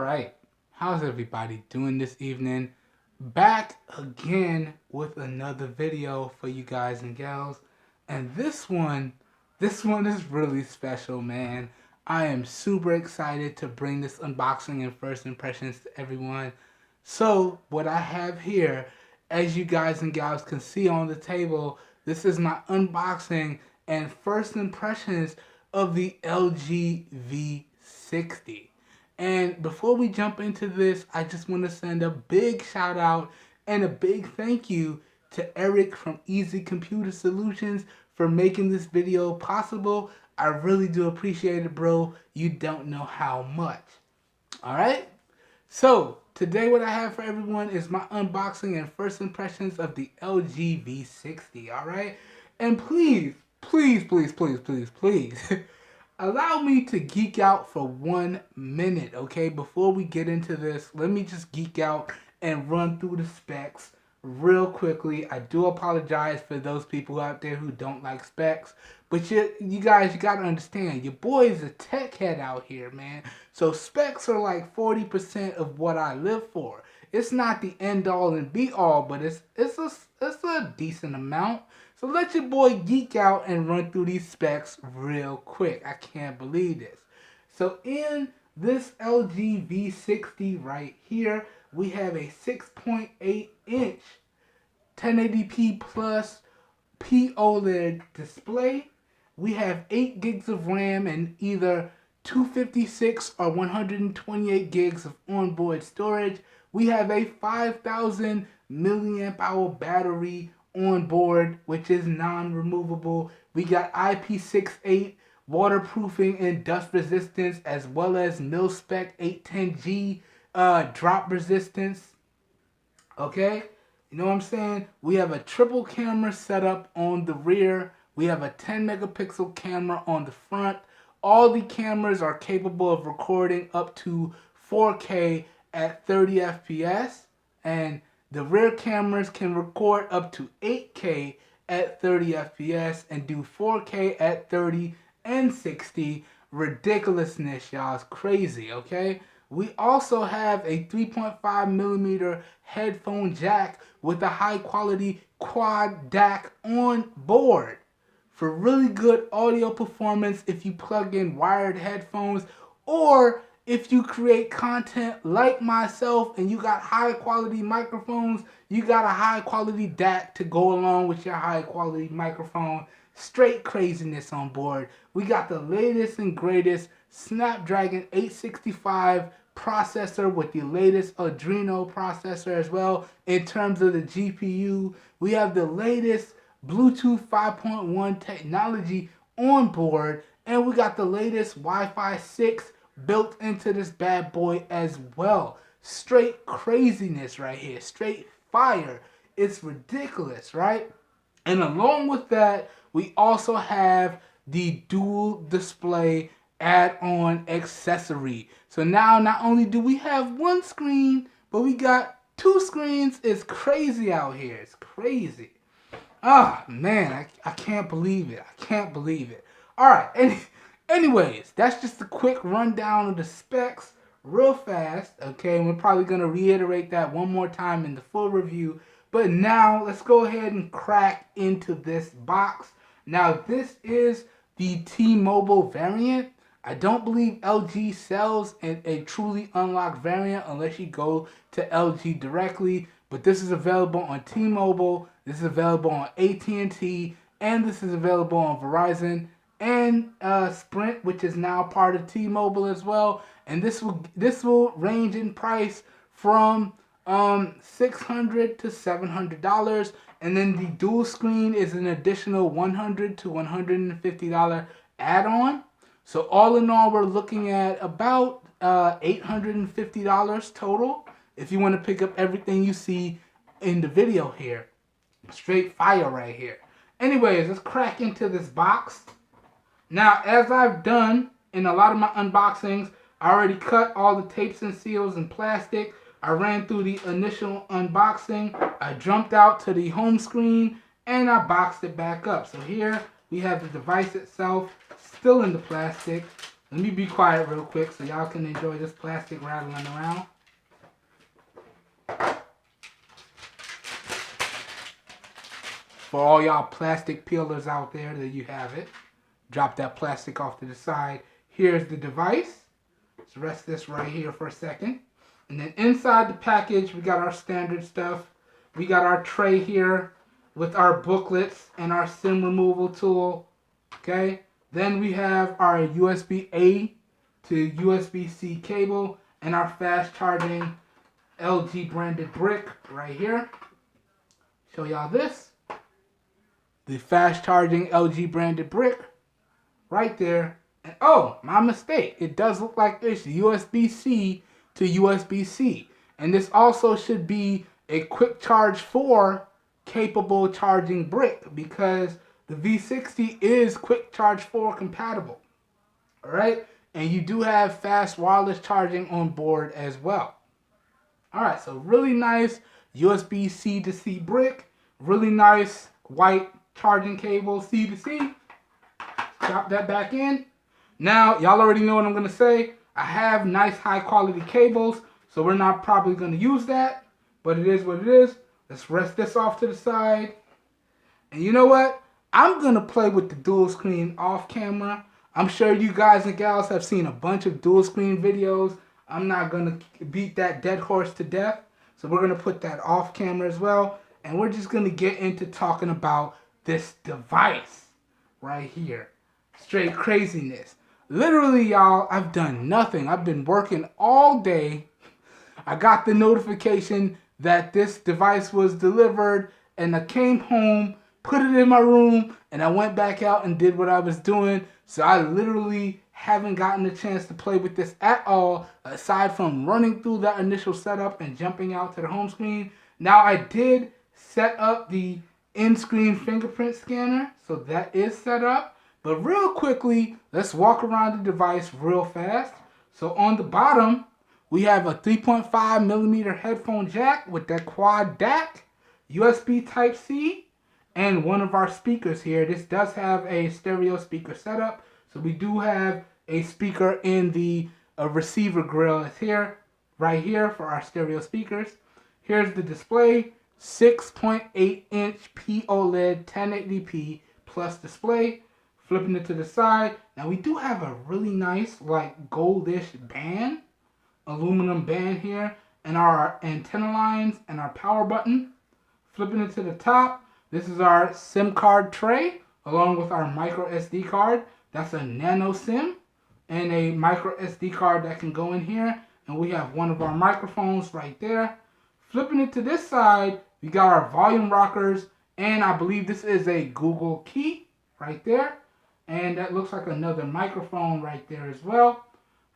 Alright, how's everybody doing this evening? Back again with another video for you guys and gals. And this one is really special, man. I am super excited to bring this unboxing and first impressions to everyone. So, what I have here, as you guys and gals can see on the table, this is my unboxing and first impressions of the LG V60. And before we jump into this, I just want to send a big shout out and a big thank you to Eric from Easy Computer Solutions for making this video possible. I really do appreciate it, bro. You don't know how much. Alright? So, today what I have for everyone is my unboxing and first impressions of the LG V60. Alright? And please, allow me to geek out for 1 minute, okay? Before we get into this, let me just geek out and run through the specs real quickly. I do apologize for those people out there who don't like specs, but you guys, you gotta understand, your boy is a tech head out here, man. So specs are like 40% of what I live for. It's not the end all and be all, but it's a decent amount. So let your boy geek out and run through these specs real quick. I can't believe this. So in this LG V60 right here, we have a 6.8 inch 1080p plus POLED display. We have 8 gigs of RAM and either 256 or 128 gigs of onboard storage. We have a 5,000 milliamp hour battery on board, which is non-removable. We got IP68 waterproofing and dust resistance, as well as mil-spec 810G drop resistance. Okay, you know what I'm saying? We have a triple camera setup on the rear. We have a 10 megapixel camera on the front. All the cameras are capable of recording up to 4K at 30 FPS, and the rear cameras can record up to 8K at 30 FPS and do 4K at 30 and 60. Ridiculousness, y'all. It's crazy, okay? We also have a 3.5 millimeter headphone jack with a high quality quad DAC on board for really good audio performance if you plug in wired headphones, or if you create content like myself and you got high quality microphones, you got a high quality DAC to go along with your high quality microphone. Straight craziness on board. We got the latest and greatest Snapdragon 865 processor with the latest Adreno processor as well. In terms of the GPU, we have the latest Bluetooth 5.1 technology on board, and we got the latest Wi-Fi 6 built into this bad boy as well. Straight craziness right here. Straight fire. It's ridiculous, right? And along with that, we also have the dual display add-on accessory. So now not only do we have one screen, but we got 2 screens. It's crazy out here. It's crazy. Ah, man, I can't believe it. I can't believe it. All right, anyways, that's just a quick rundown of the specs real fast, okay? And we're probably going to reiterate that one more time in the full review. But now, let's go ahead and crack into this box. Now, this is the T-Mobile variant. I don't believe LG sells a truly unlocked variant unless you go to LG directly. But this is available on T-Mobile, this is available on AT&T, and this is available on Verizon and Sprint, which is now part of T-Mobile as well. And this will range in price from $600 to $700, and then the dual screen is an additional $100 to $150 add-on. So all in all, we're looking at about $850 total if you want to pick up everything you see in the video here. Straight fire right here. Anyways, let's crack into this box. Now, as I've done in a lot of my unboxings, I already cut all the tapes and seals and plastic. I ran through the initial unboxing. I jumped out to the home screen and I boxed it back up. So here we have the device itself still in the plastic. Let me be quiet real quick so y'all can enjoy this plastic rattling around. For all y'all plastic peelers out there, there you have it. Drop that plastic off to the side. Here's the device. Let's rest this right here for a second. And then inside the package, we got our standard stuff. We got our tray here with our booklets and our SIM removal tool. Okay. Then we have our USB-A to USB-C cable and our fast charging LG branded brick right here. Show y'all this. The fast charging LG branded brick right there. And oh, my mistake. It does look like it's USB-C to USB-C. And this also should be a quick charge 4 capable charging brick because the V60 is quick charge 4 compatible. Alright? And you do have fast wireless charging on board as well. Alright, so really nice USB-C to C brick. Really nice white charging cable C to C. Drop that back in. Now, y'all already know what I'm going to say. I have nice high quality cables, so we're not probably going to use that. But it is what it is. Let's rest this off to the side. And you know what? I'm going to play with the dual screen off camera. I'm sure you guys and gals have seen a bunch of dual screen videos. I'm not going to beat that dead horse to death. So we're going to put that off camera as well. And we're just going to get into talking about this device right here. Straight craziness. Literally, y'all, I've done nothing. I've been working all day. I got the notification that this device was delivered, and I came home, put it in my room, and I went back out and did what I was doing. So I literally haven't gotten a chance to play with this at all, aside from running through that initial setup and jumping out to the home screen. Now, I did set up the in-screen fingerprint scanner, so that is set up. But real quickly, let's walk around the device real fast. So on the bottom, we have a 3.5 millimeter headphone jack with that quad DAC, USB Type-C, and one of our speakers here. This does have a stereo speaker setup. So we do have a speaker in the receiver grill. It's here, right here for our stereo speakers. Here's the display, 6.8 inch POLED 1080p plus display. Flipping it to the side. Now we do have a really nice like goldish band, aluminum band here, and our antenna lines and our power button. Flipping it to the top. This is our SIM card tray along with our micro SD card. That's a nano SIM and a micro SD card that can go in here. And we have one of our microphones right there. Flipping it to this side, we got our volume rockers, and I believe this is a Google key right there. And that looks like another microphone right there as well.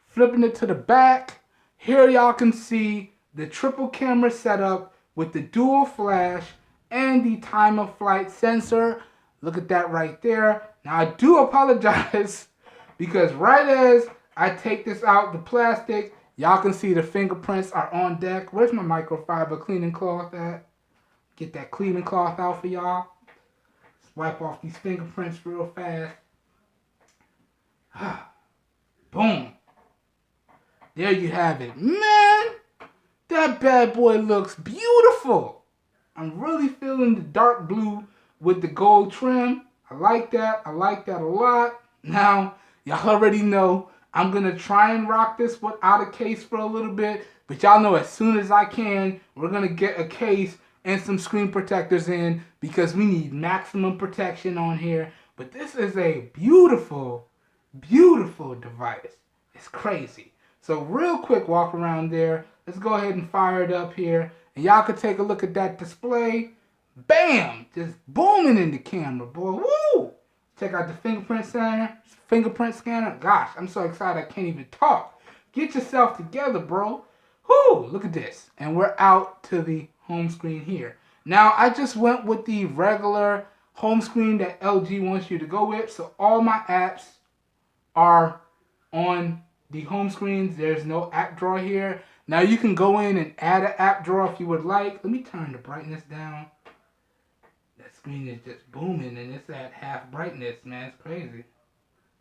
Flipping it to the back, here y'all can see the triple camera setup with the dual flash and the time of flight sensor. Look at that right there. Now I do apologize because right as I take this out the plastic, y'all can see the fingerprints are on deck. Where's my microfiber cleaning cloth at? Get that cleaning cloth out for y'all. Let's wipe off these fingerprints real fast. Boom. There you have it. Man, that bad boy looks beautiful. I'm really feeling the dark blue with the gold trim. I like that. I like that a lot. Now, y'all already know I'm going to try and rock this without a case for a little bit. But y'all know as soon as I can, we're going to get a case and some screen protectors in because we need maximum protection on here. But this is a beautiful device. It's crazy. So real quick walk around there. Let's go ahead and fire it up here. And y'all can take a look at that display. Bam! Just booming in the camera, boy. Woo! Check out the fingerprint scanner. Gosh, I'm so excited I can't even talk. Get yourself together, bro. Whoo! Look at this. And we're out to the home screen here. Now, I just went with the regular home screen that LG wants you to go with. So all my apps are on the home screens. There's no app drawer here. Now you can go in and add an app drawer if you would like. Let me turn the brightness down. That screen is just booming and it's at half brightness, man. It's crazy.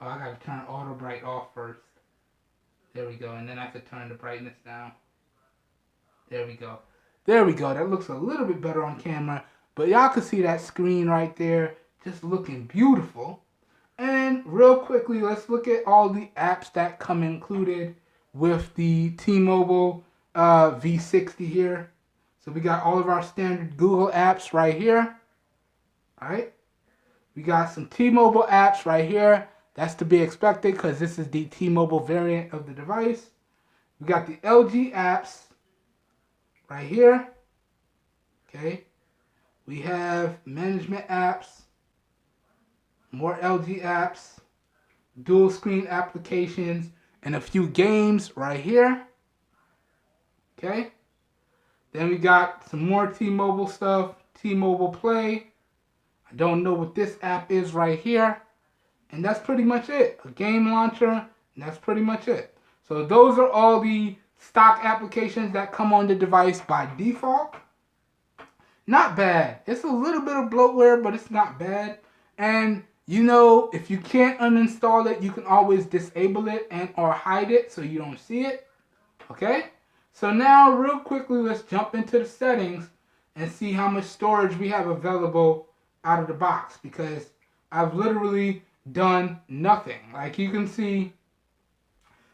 Oh, I gotta turn auto bright off first. There we go. And then I have to turn the brightness down. There we go. There we go. That looks a little bit better on camera. But y'all can see that screen right there just looking beautiful. And real quickly, let's look at all the apps that come included with the T-Mobile V60 here. So we got all of our standard Google apps right here. All right. We got some T-Mobile apps right here. That's to be expected because this is the T-Mobile variant of the device. We got the LG apps right here. Okay. We have management apps, more LG apps, dual screen applications, and a few games right here. Okay. Then we got some more T-Mobile stuff, T-Mobile Play. I don't know what this app is right here. And that's pretty much it. A game launcher, and that's pretty much it. So those are all the stock applications that come on the device by default. Not bad. It's a little bit of bloatware, but it's not bad. And you know, if you can't uninstall it, you can always disable it and or hide it so you don't see it. Okay? So now, real quickly, let's jump into the settings and see how much storage we have available out of the box, because I've literally done nothing. Like you can see,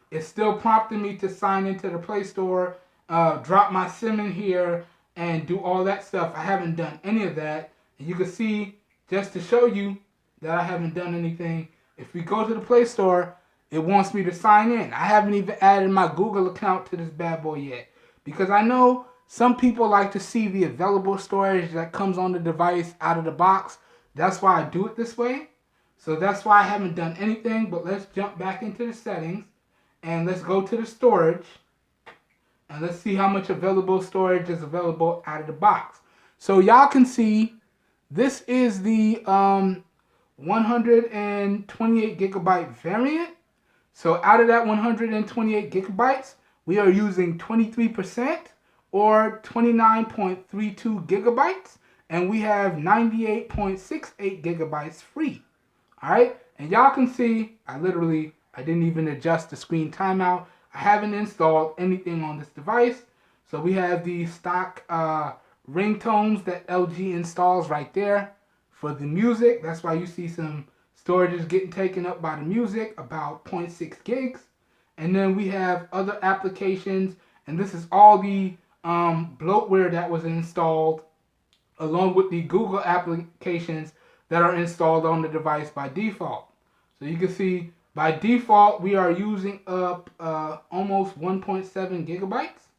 it's still prompting me to sign into the Play Store, drop my SIM in here, and do all that stuff. I haven't done any of that. And you can see, just to show you that I haven't done anything, if we go to the Play Store, it wants me to sign in. I haven't even added my Google account to this bad boy yet, because I know some people like to see the available storage that comes on the device out of the box. That's why I do it this way. So that's why I haven't done anything. But let's jump back into the settings and let's go to the storage. And let's see how much available storage is available out of the box. So y'all can see this is the 128 gigabyte variant. So out of that 128 gigabytes, we are using 23% or 29.32 gigabytes. And we have 98.68 gigabytes free. All right. And y'all can see, I didn't even adjust the screen timeout. I haven't installed anything on this device. So we have the stock ringtones that LG installs right there for the music. That's why you see some storage is getting taken up by the music, about 0.6 gigs. And then we have other applications. And this is all the bloatware that was installed along with the Google applications that are installed on the device by default. So you can see by default, we are using up almost 1.7 gigabytes.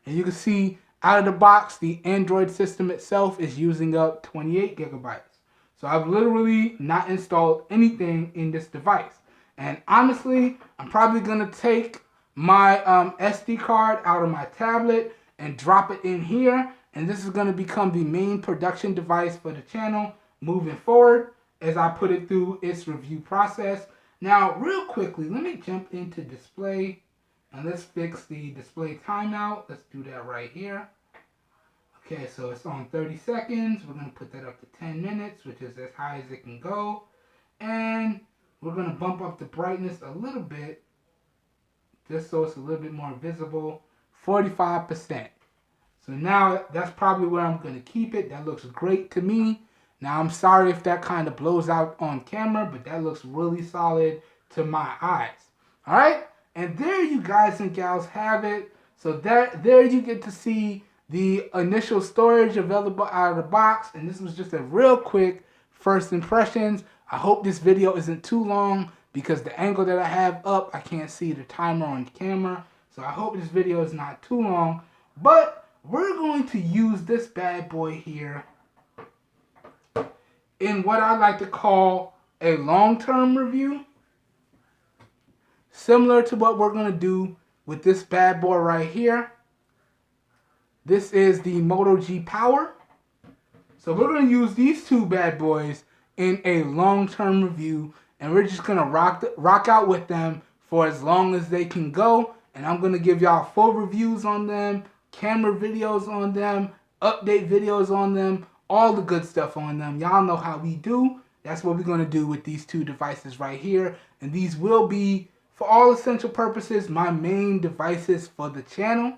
And you can see out of the box, the Android system itself is using up 28 gigabytes. So I've literally not installed anything in this device. And honestly, I'm probably going to take my SD card out of my tablet and drop it in here. And this is going to become the main production device for the channel moving forward as I put it through its review process. Now, real quickly, let me jump into display and let's fix the display timeout. Let's do that right here. Okay, so it's on 30 seconds. We're going to put that up to 10 minutes, which is as high as it can go. And we're going to bump up the brightness a little bit, just so it's a little bit more visible, 45%. So now that's probably where I'm going to keep it. That looks great to me. Now I'm sorry if that kind of blows out on camera, but that looks really solid to my eyes. All right? And there you guys and gals have it. So there you get to see the initial storage available out of the box. And this was just a real quick first impressions. I hope this video isn't too long because the angle that I have up, I can't see the timer on camera. So I hope this video is not too long. But we're going to use this bad boy here in what I like to call a long-term review. Similar to what we're going to do with this bad boy right here. This is the Moto G Power. So we're going to use these two bad boys in a long-term review. And we're just going to rock out with them for as long as they can go. And I'm going to give y'all full reviews on them, camera videos on them, update videos on them, all the good stuff on them. Y'all know how we do. That's what we're going to do with these two devices right here. And these will be for all essential purposes, my main devices for the channel.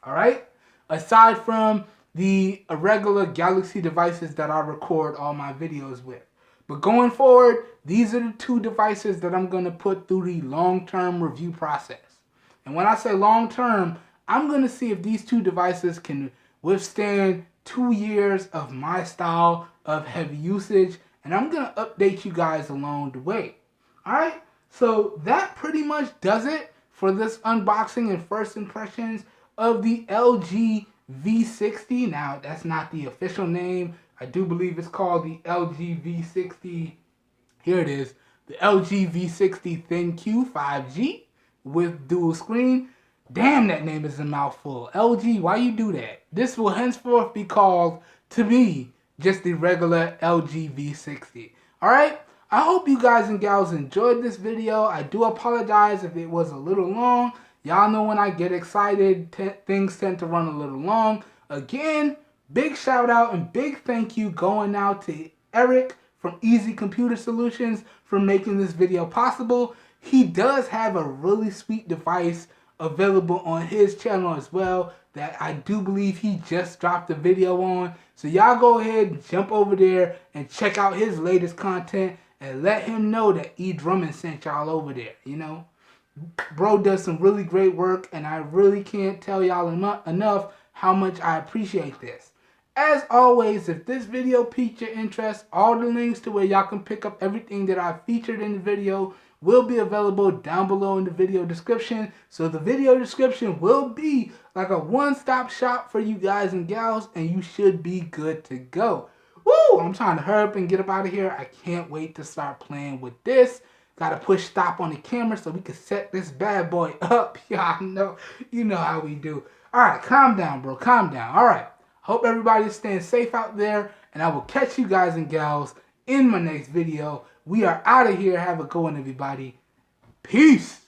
Alright? Aside from the irregular Galaxy devices that I record all my videos with. But going forward, these are the two devices that I'm going to put through the long-term review process. And when I say long-term, I'm going to see if these two devices can withstand 2 years of my style of heavy usage. And I'm going to update you guys along the way. Alright, so that pretty much does it for this unboxing and first impressions of the LG V60. Now, that's not the official name. I do believe it's called the LG V60. Here it is. The LG V60 ThinQ 5G with dual screen. Damn, that name is a mouthful. LG, why you do that? This will henceforth be called, to me, just the regular LG V60. Alright? I hope you guys and gals enjoyed this video. I do apologize if it was a little long. Y'all know when I get excited, things tend to run a little long. Again, big shout out and big thank you going out to Eric from Easy Computer Solutions for making this video possible. He does have a really sweet device available on his channel as well that I do believe he just dropped a video on. So y'all go ahead and jump over there and check out his latest content and let him know that E. Drummond sent y'all over there, you know. Bro does some really great work, and I really can't tell y'all enough how much I appreciate this. As always, if this video piqued your interest, all the links to where y'all can pick up everything that I featured in the video will be available down below in the video description. So the video description will be like a one-stop shop for you guys and gals, and you should be good to go. Woo! I'm trying to hurry up and get up out of here. I can't wait to start playing with this. Gotta push stop on the camera so we can set this bad boy up. Y'all know, you know how we do. Alright, calm down, bro. Calm down. Alright. Hope everybody's staying safe out there. And I will catch you guys and gals in my next video. We are out of here. Have a good one, everybody. Peace.